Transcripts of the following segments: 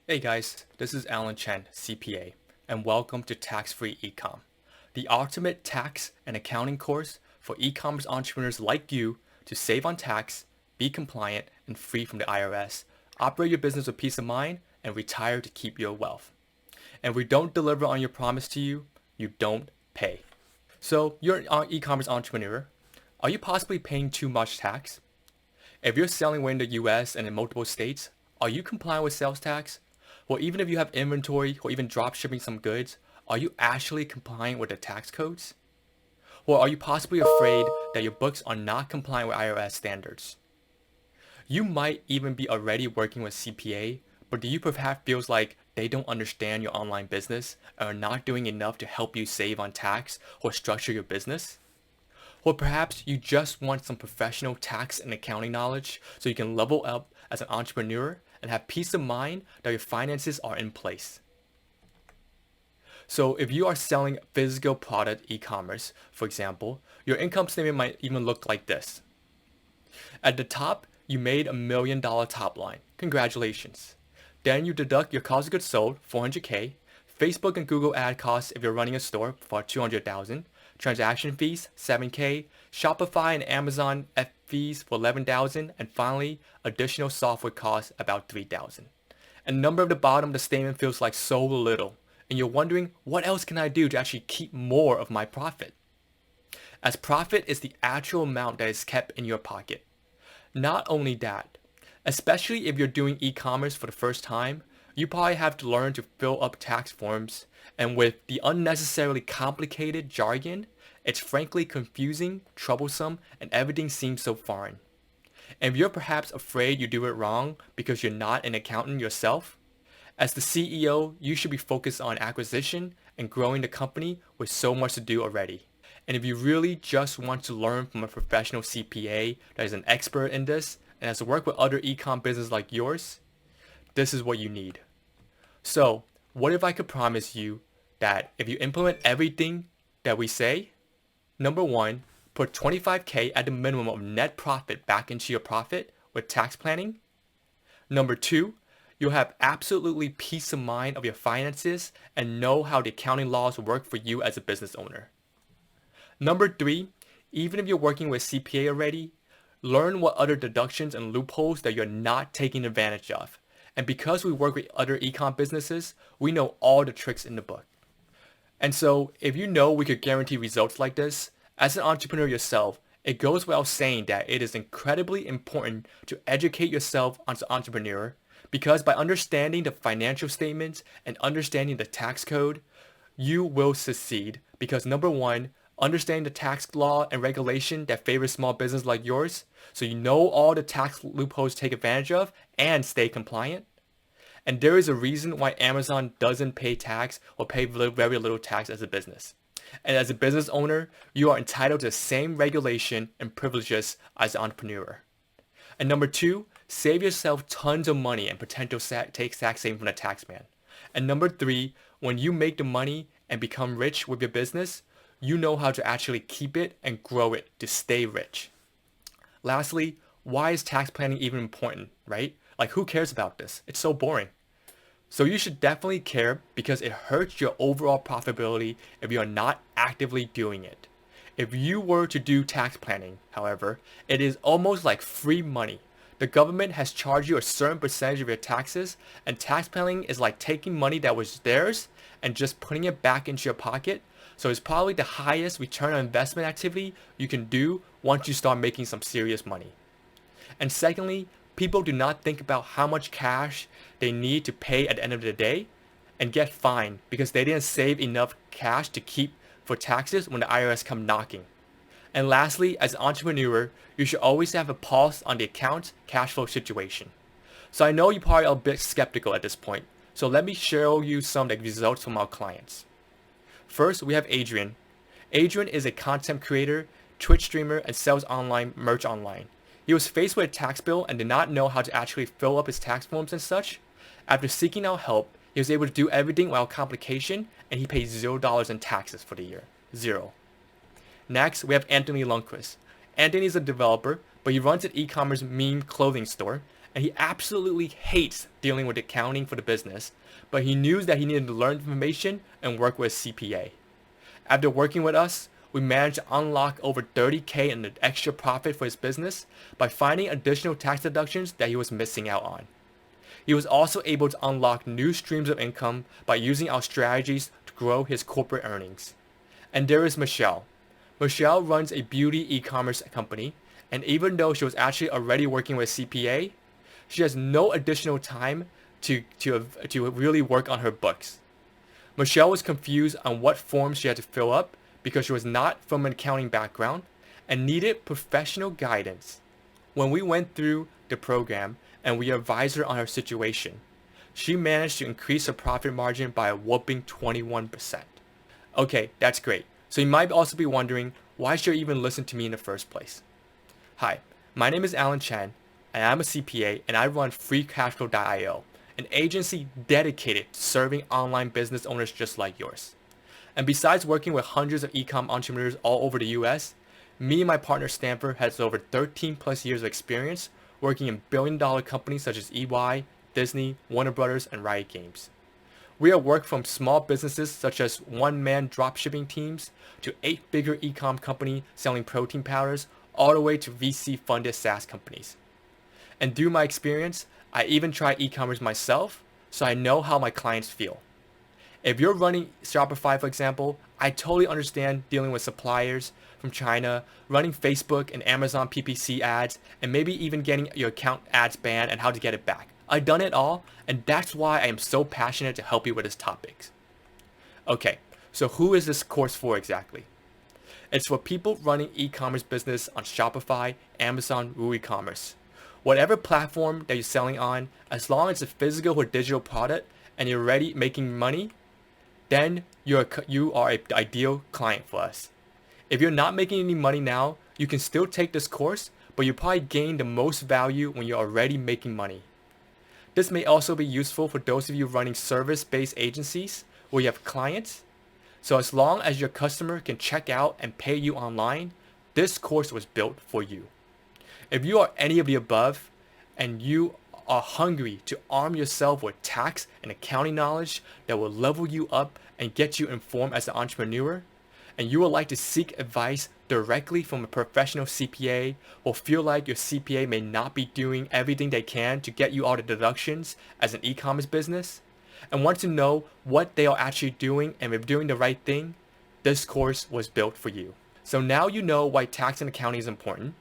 Hey guys, this is Alan Chen, CPA, and welcome to Tax-Free eCom, the ultimate tax and accounting course for e-commerce entrepreneurs like you to save on tax, be compliant and free from the IRS, operate your business with peace of mind, and retire to keep your wealth. And if we don't deliver on your promise to you, you don't pay. So you're an e-commerce entrepreneur. Are you possibly paying too much tax? If you're selling within the US and in multiple states, are you compliant with sales tax? Or even if you have inventory or even drop shipping some goods, are you actually compliant with the tax codes? Or are you possibly afraid that your books are not compliant with IRS standards? You might even be already working with CPA, but do you perhaps feels like they don't understand your online business and are not doing enough to help you save on tax or structure your business? Or perhaps you just want some professional tax and accounting knowledge so you can level up as an entrepreneur and have peace of mind that your finances are in place. So if you are selling physical product e-commerce, for example, your income statement might even look like this. At the top, you made $1 million top line. Congratulations. Then you deduct your cost of goods sold, 400K, Facebook and Google ad costs if you're running a store for 200,000, transaction fees, 7K, Shopify and Amazon fees for 11,000, and finally, additional software costs about 3,000. And the number at the bottom of the statement feels like so little, and you're wondering, what else can I do to actually keep more of my profit? As profit is the actual amount that is kept in your pocket. Not only that, especially if you're doing e-commerce for the first time, you probably have to learn to fill up tax forms, and with the unnecessarily complicated jargon, it's frankly confusing, troublesome, and everything seems so foreign. And if you're perhaps afraid you do it wrong because you're not an accountant yourself, as the CEO, you should be focused on acquisition and growing the company with so much to do already. And if you really just want to learn from a professional CPA that is an expert in this and has worked with other e-com businesses like yours, this is what you need. So, what if I could promise you that if you implement everything that we say, number one, put 25K at the minimum of net profit back into your profit with tax planning. Number two, you'll have absolutely peace of mind of your finances and know how the accounting laws work for you as a business owner. Number three, even if you're working with CPA already, learn what other deductions and loopholes that you're not taking advantage of. And because we work with other e-com businesses, we know all the tricks in the book. And so if you know we could guarantee results like this, as an entrepreneur yourself, it goes without saying that it is incredibly important to educate yourself as an entrepreneur, because by understanding the financial statements and understanding the tax code, you will succeed. Because number one, understanding the tax law and regulation that favors small business like yours, so you know all the tax loopholes to take advantage of and stay compliant. And there is a reason why Amazon doesn't pay tax or pay very little tax as a business. And as a business owner, you are entitled to the same regulation and privileges as an entrepreneur. And number two, save yourself tons of money and potential tax saving from the tax man. And number three, when you make the money and become rich with your business, you know how to actually keep it and grow it to stay rich. Lastly, why is tax planning even important, right? Like, who cares about this? It's so boring. So you should definitely care, because it hurts your overall profitability if you are not actively doing it. If you were to do tax planning, however, it is almost like free money. The government has charged you a certain percentage of your taxes, and tax planning is like taking money that was theirs and just putting it back into your pocket. So it's probably the highest return on investment activity you can do once you start making some serious money. And secondly, people do not think about how much cash they need to pay at the end of the day and get fined because they didn't save enough cash to keep for taxes when the IRS come knocking. And lastly, as an entrepreneur, you should always have a pulse on the account cash flow situation. So I know you probably are a bit skeptical at this point, so let me show you some of the results from our clients. First, we have Adrian. Adrian is a content creator, Twitch streamer, and sells online merch online. He was faced with a tax bill and did not know how to actually fill up his tax forms and such. After seeking out help, he was able to do everything without complication, and he paid $0 in taxes for the year. Zero. Next, we have Anthony Lundquist. Anthony is a developer, but he runs an e-commerce meme clothing store, and he absolutely hates dealing with accounting for the business, but he knew that he needed to learn information and work with a CPA. After working with us, we managed to unlock over $30K in extra profit for his business by finding additional tax deductions that he was missing out on. He was also able to unlock new streams of income by using our strategies to grow his corporate earnings. And there is Michelle. Michelle runs a beauty e-commerce company, and even though she was actually already working with CPA, she has no additional time to really work on her books. Michelle was confused on what forms she had to fill up because she was not from an accounting background and needed professional guidance. When we went through the program and we advised her on her situation, she managed to increase her profit margin by a whopping 21%. Okay, that's great. So you might also be wondering, why should you even listen to me in the first place? Hi, my name is Alan Chan, and I'm a CPA, and I run FreeCashflow.io, an agency dedicated to serving online business owners just like yours. And besides working with hundreds of e-com entrepreneurs all over the US, me and my partner Stanford has over 13 plus years of experience working in billion-dollar companies such as EY, Disney, Warner Brothers, and Riot Games. We have worked from small businesses such as one-man dropshipping teams to 8-figure e-com company selling protein powders, all the way to VC-funded SaaS companies. And through my experience, I even try e-commerce myself, so I know how my clients feel. If you're running Shopify, for example, I totally understand dealing with suppliers from China, running Facebook and Amazon PPC ads, and maybe even getting your account ads banned and how to get it back. I've done it all, and that's why I am so passionate to help you with this topic. Okay, so who is this course for exactly? It's for people running e-commerce business on Shopify, Amazon, WooCommerce. Whatever platform that you're selling on, as long as it's a physical or digital product and you're already making money, then you are an ideal client for us. If you're not making any money now, you can still take this course, but you probably gain the most value when you're already making money. This may also be useful for those of you running service-based agencies where you have clients. So as long as your customer can check out and pay you online, this course was built for you. If you are any of the above and you are hungry to arm yourself with tax and accounting knowledge that will level you up and get you informed as an entrepreneur, and you would like to seek advice directly from a professional CPA or feel like your CPA may not be doing everything they can to get you all the deductions as an e-commerce business, and want to know what they are actually doing and if doing the right thing, this course was built for you. So now you know why tax and accounting is important.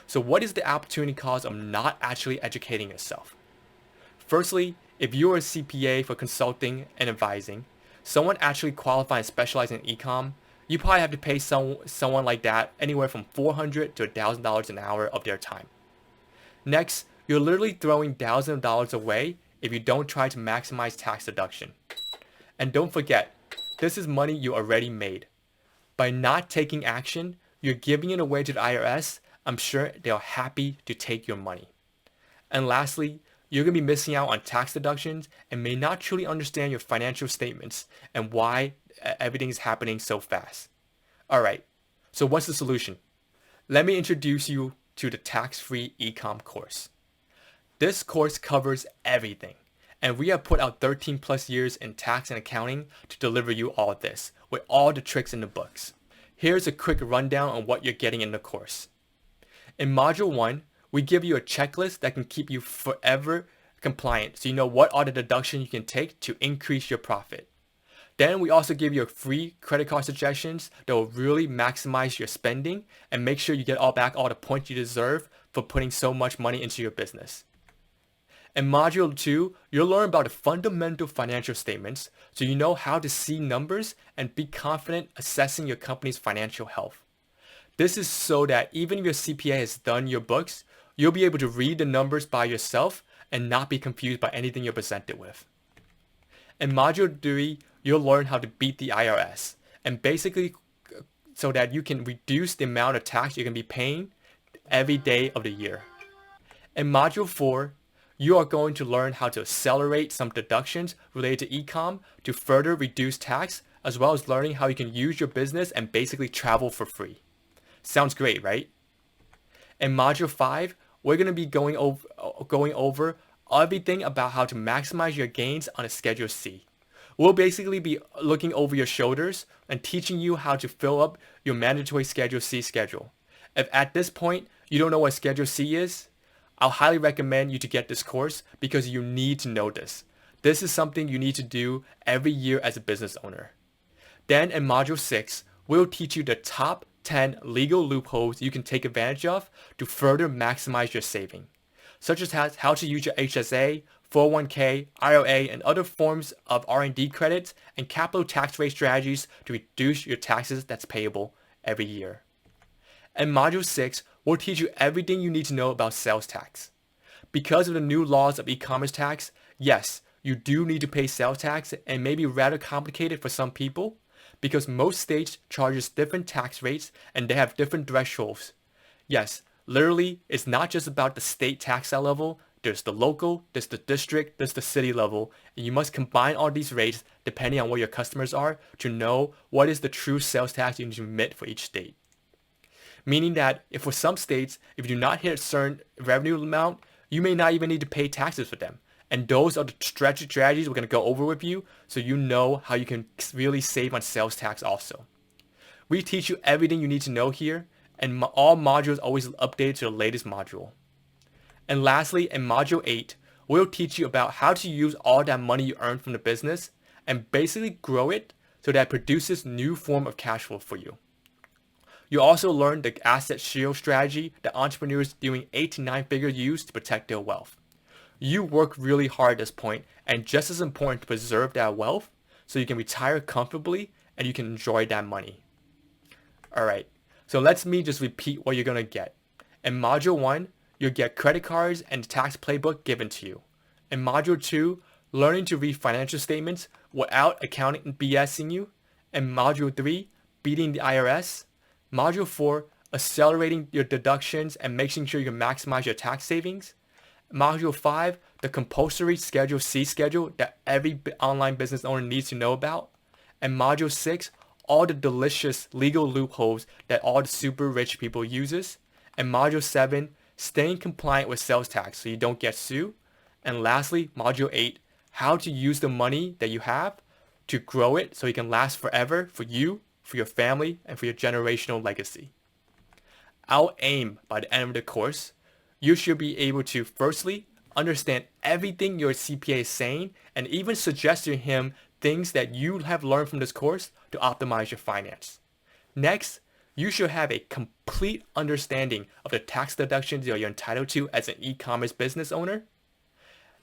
So what is the opportunity cost of not actually educating yourself? Firstly, if you are a CPA for consulting and advising, someone actually qualified and specialized in e-com, you probably have to pay someone like that anywhere from $400 to $1,000 an hour of their time. Next, you're literally throwing thousands of dollars away if you don't try to maximize tax deduction. And don't forget, this is money you already made. By not taking action, you're giving it away to the IRS. I'm sure they're happy to take your money. And lastly, you're going to be missing out on tax deductions and may not truly understand your financial statements and why everything is happening so fast. Alright, so what's the solution? Let me introduce you to the tax-free eCom course. This course covers everything, and we have put out 13 plus years in tax and accounting to deliver you all this, with all the tricks in the books. Here's a quick rundown on what you're getting in the course. In Module 1, we give you a checklist that can keep you forever compliant, so you know what are the deductions you can take to increase your profit. Then we also give you a free credit card suggestions that will really maximize your spending and make sure you get all the points you deserve for putting so much money into your business. In Module 2, you'll learn about the fundamental financial statements so you know how to see numbers and be confident assessing your company's financial health. This is so that even if your CPA has done your books, you'll be able to read the numbers by yourself and not be confused by anything you're presented with. In Module 3, you'll learn how to beat the IRS, and basically so that you can reduce the amount of tax you're going to be paying every day of the year. In Module 4, you are going to learn how to accelerate some deductions related to e-com to further reduce tax, as well as learning how you can use your business and basically travel for free. Sounds great, right? In Module 5, we're going to be going over everything about how to maximize your gains on a Schedule C. We'll basically be looking over your shoulders and teaching you how to fill up your mandatory Schedule C schedule. If at this point you don't know what Schedule C is, I'll highly recommend you to get this course because you need to know this. This is something you need to do every year as a business owner. Then in Module 6, we'll teach you the top 10 legal loopholes you can take advantage of to further maximize your saving, such as how to use your HSA, 401k, IRA, and other forms of R&D credits and capital tax rate strategies to reduce your taxes that's payable every year. In Module 6, we'll teach you everything you need to know about sales tax. Because of the new laws of e-commerce tax, yes, you do need to pay sales tax, and it may be rather complicated for some people because most states charges different tax rates and they have different thresholds. Yes, literally, it's not just about the state tax level. There's the local, there's the district, there's the city level, and you must combine all these rates depending on where your customers are to know what is the true sales tax you need to remit for each state. Meaning that if for some states, if you do not hit a certain revenue amount, you may not even need to pay taxes for them. And those are the strategies we're going to go over with you so you know how you can really save on sales tax also. We teach you everything you need to know here, and all modules always updated to the latest module. And lastly, in Module 8, we'll teach you about how to use all that money you earn from the business and basically grow it so that it produces new form of cash flow for you. You'll also learn the asset shield strategy that entrepreneurs doing 8 to 9 figure use to protect their wealth. You work really hard at this point, and just as important to preserve that wealth so you can retire comfortably and you can enjoy that money. Alright, so let me just repeat what you're going to get. In Module 1, you'll get credit cards and the tax playbook given to you. In Module 2, learning to read financial statements without accounting BSing you. In Module 3, beating the IRS. Module 4, accelerating your deductions and making sure you can maximize your tax savings. Module 5, the compulsory Schedule C schedule that every online business owner needs to know about. And Module 6, all the delicious legal loopholes that all the super rich people uses. And Module 7, staying compliant with sales tax so you don't get sued. And lastly, Module 8, how to use the money that you have to grow it so it can last forever for you, for your family, and for your generational legacy. Our aim by the end of the course, you should be able to firstly understand everything your CPA is saying and even suggest to him things that you have learned from this course to optimize your finance. Next, you should have a complete understanding of the tax deductions that you're entitled to as an e-commerce business owner.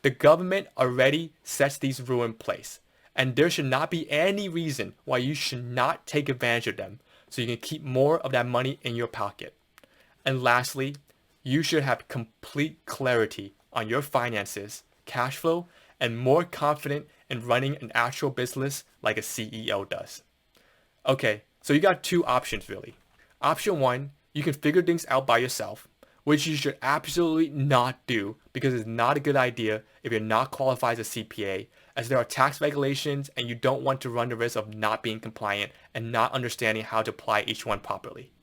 The government already sets these rules in place, and there should not be any reason why you should not take advantage of them so you can keep more of that money in your pocket. And lastly, you should have complete clarity on your finances, cash flow, and more confident in running an actual business like a CEO does. Okay, so you got 2 options really. Option 1, you can figure things out by yourself, which you should absolutely not do because it's not a good idea if you're not qualified as a CPA, as there are tax regulations and you don't want to run the risk of not being compliant and not understanding how to apply each one properly.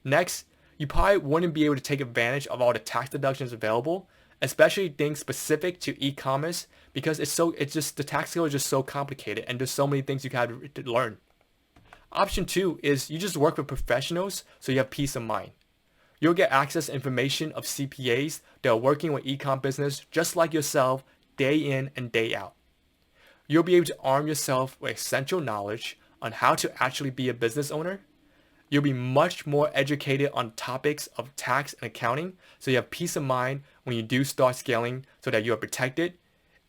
Next, you probably wouldn't be able to take advantage of all the tax deductions available, especially things specific to e-commerce because the tax code is just so complicated and there's so many things you have to learn. Option 2 is you just work with professionals so you have peace of mind. You'll get access to information of CPAs that are working with e-com business just like yourself day in and day out. You'll be able to arm yourself with essential knowledge on how to actually be a business owner. You'll be much more educated on topics of tax and accounting so you have peace of mind when you do start scaling so that you are protected.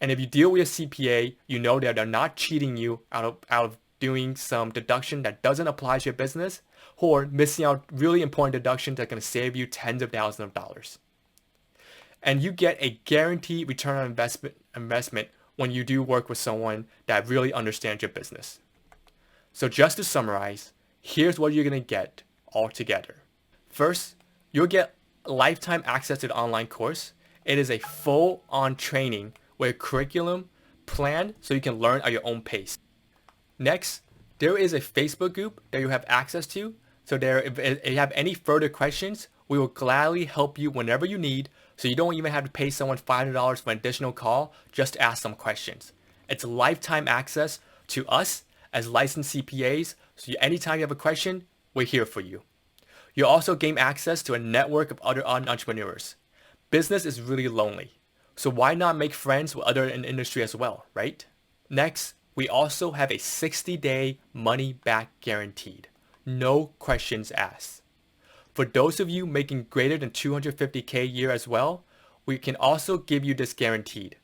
And if you deal with a CPA, you know that they're not cheating you out of doing some deduction that doesn't apply to your business or missing out really important deductions that are going to save you tens of thousands of dollars. And you get a guaranteed return on investment when you do work with someone that really understands your business. So just to summarize, here's what you're going to get all together. First, you'll get lifetime access to the online course. It is a full-on training with a curriculum planned so you can learn at your own pace. Next, there is a Facebook group that you have access to So if you have any further questions, we will gladly help you whenever you need, so you don't even have to pay someone $500 for an additional call just to ask some questions. It's lifetime access to us as licensed CPAs, so anytime you have a question, we're here for you. You'll also gain access to a network of other entrepreneurs. Business is really lonely, so why not make friends with others in the industry as well, right? Next, we also have a 60-day money back guaranteed. No questions asked. For those of you making greater than $250K a year as well, we can also give you this guaranteed.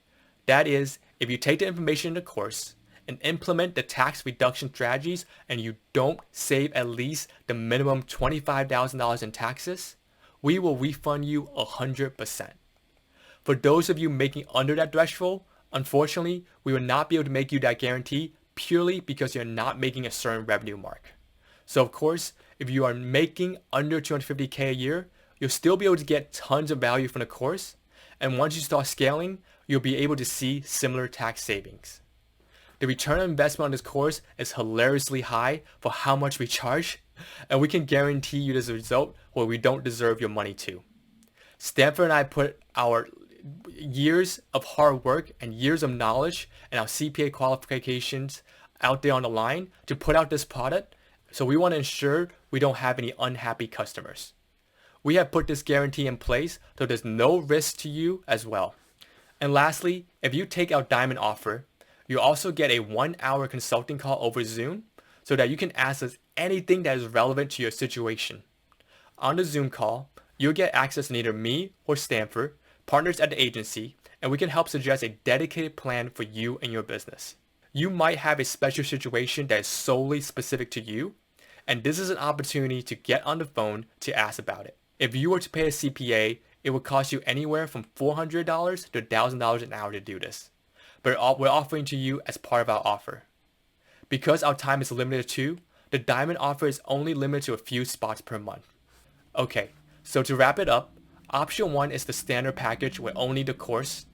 That is, if you take the information in the course and implement the tax reduction strategies and you don't save at least the minimum $25,000 in taxes, we will refund you 100%. For those of you making under that threshold, unfortunately, we will not be able to make you that guarantee purely because you're not making a certain revenue mark. So of course, if you are making under $250K a year, you'll still be able to get tons of value from the course. And once you start scaling, you'll be able to see similar tax savings. The return on investment on this course is hilariously high for how much we charge, and we can guarantee you this result where we don't deserve your money to. Stanford and I put our years of hard work and years of knowledge and our CPA qualifications out there on the line to put out this product, so we want to ensure we don't have any unhappy customers. We have put this guarantee in place so there's no risk to you as well. And lastly, if you take our diamond offer, you also get a 1-hour consulting call over Zoom so that you can ask us anything that is relevant to your situation. On the Zoom call, you'll get access to either me or Stanford, partners at the agency, and we can help suggest a dedicated plan for you and your business. You might have a special situation that is solely specific to you, and this is an opportunity to get on the phone to ask about it. If you were to pay a CPA, it would cost you anywhere from $400 to $1,000 an hour to do this. But we're offering to you as part of our offer. Because our time is limited too, the diamond offer is only limited to a few spots per month. Okay, so to wrap it up, option 1 is the standard package with only the course,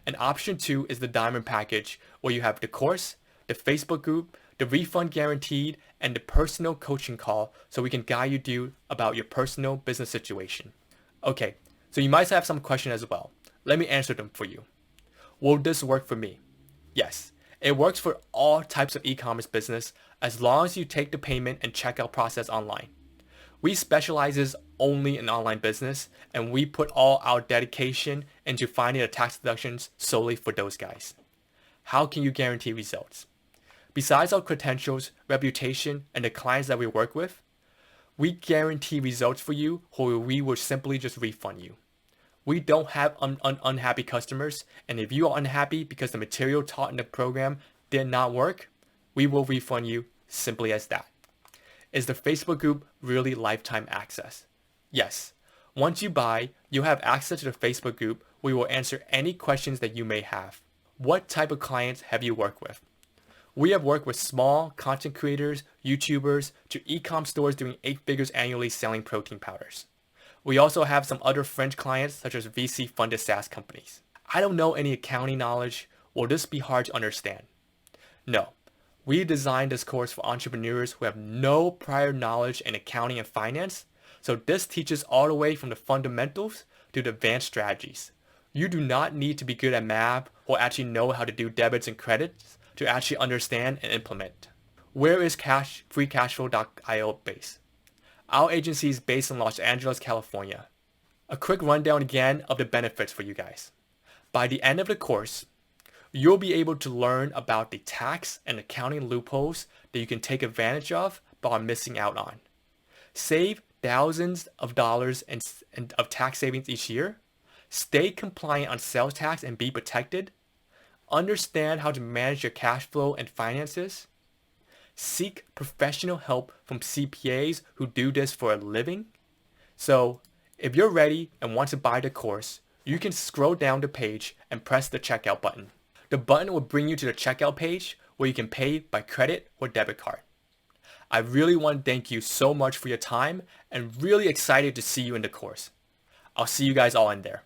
and option 2 is the diamond package where you have the course, the Facebook group, the refund guaranteed, and the personal coaching call so we can guide you about your personal business situation. Okay, so you might have some questions as well. Let me answer them for you. Will this work for me? Yes, it works for all types of e-commerce business as long as you take the payment and checkout process online. We specialize only in online business, and we put all our dedication into finding the tax deductions solely for those guys. How can you guarantee results? Besides our credentials, reputation, and the clients that we work with, we guarantee results for you or we will simply just refund you. We don't have unhappy customers, and if you are unhappy because the material taught in the program did not work, we will refund you, simply as that. Is the Facebook group really lifetime access? Yes. Once you buy, you'll have access to the Facebook group where we will answer any questions that you may have. What type of clients have you worked with? We have worked with small content creators, YouTubers, to eCom stores doing 8 figures annually selling protein powders. We also have some other fringe clients such as VC-funded SaaS companies. I don't know any accounting knowledge. Will this be hard to understand? No. We designed this course for entrepreneurs who have no prior knowledge in accounting and finance, so this teaches all the way from the fundamentals to the advanced strategies. You do not need to be good at math or actually know how to do debits and credits to actually understand and implement. Where is freecashflow.io based? Our agency is based in Los Angeles, California. A quick rundown again of the benefits for you guys. By the end of the course, you'll be able to learn about the tax and accounting loopholes that you can take advantage of but are missing out on. Save thousands of dollars of tax savings each year. Stay compliant on sales tax and be protected. Understand how to manage your cash flow and finances. Seek professional help from CPAs who do this for a living. So, if you're ready and want to buy the course, you can scroll down the page and press the checkout button. The button will bring you to the checkout page where you can pay by credit or debit card. I really want to thank you so much for your time and really excited to see you in the course. I'll see you guys all in there.